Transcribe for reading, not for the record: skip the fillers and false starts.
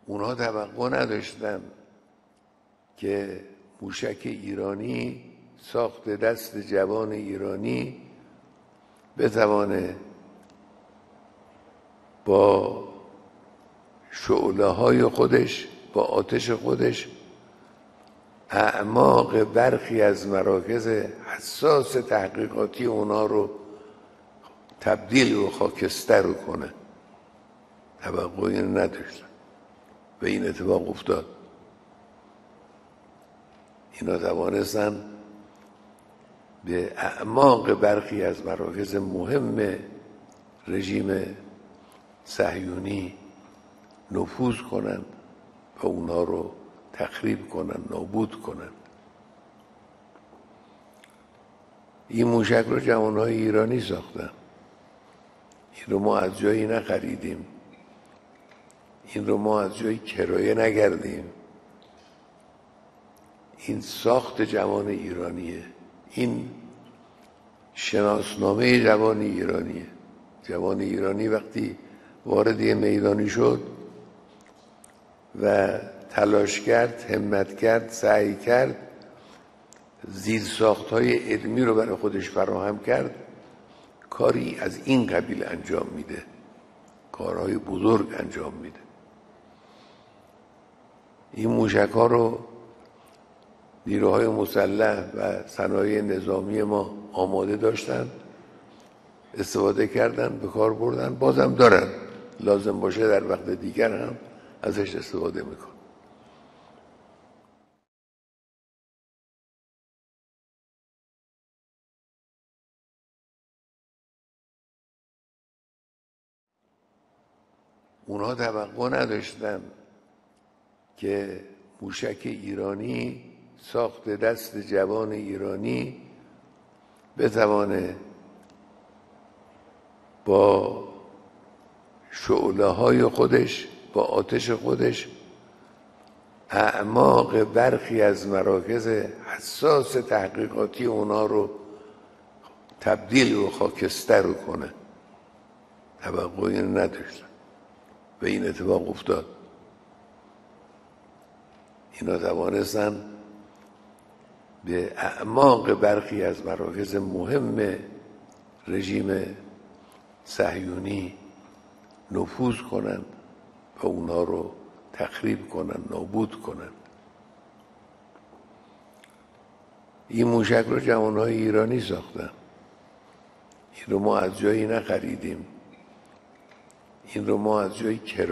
اونها توقع نداشتن که موشک ایرانی ساخت دست جوان ایرانی بتوانه با شعله های خودش، با آتش خودش، اعماق برخی از مراکز حساس تحقیقاتی اونا رو تبدیل و خاکستر رو کنه. توقعی نداشتن و این اتفاق افتاد. اینا توانستن به اعماق برخی از مراکز مهم رژیم صهیونی نفوذ کنند و اونا رو تخریب کنند، نابود کنند. این موشک رو جوانهای ایرانی ساختن. این رو ما از جایی نخریدیم، این رو ما از جایی کرایه نگردیم. این ساخت جوان ایرانیه، این شناسنامه جوان ایرانیه. جوان ایرانی وقتی وارد یه میدانی شد و تلاش کرد، همت کرد، سعی کرد، زیرساخت‌های علمی رو برای خودش فراهم کرد، کاری از این قبیل انجام میده، کارهای بزرگ انجام میده. این موشک‌ها رو نیروهای مسلح و صنایع نظامی ما آماده داشتن، استفاده کردن، به کار بردن، بازم دارن، لازم باشه در وقت دیگر هم ازش استفاده میکن. اونها توقع نداشتن که موشک ایرانی ساخت دست جوان ایرانی بتوانه با شعله های خودش، با آتش خودش، اعماق برخی از مراکز حساس تحقیقاتی اونا رو تبدیل و خاکستر رو کنه. توقعی نداشتن و این اتفاق افتاد. اینا توانستن به اعماق برخی از مراکز مهم رژیم صهیونی نفوذ کنند و اونا رو تخریب کنند، نابود کنند. این موشک رو جوانهای ایرانی ساختن. این رو ما از جایی نخریدیم، این رو ما از جایی کرایه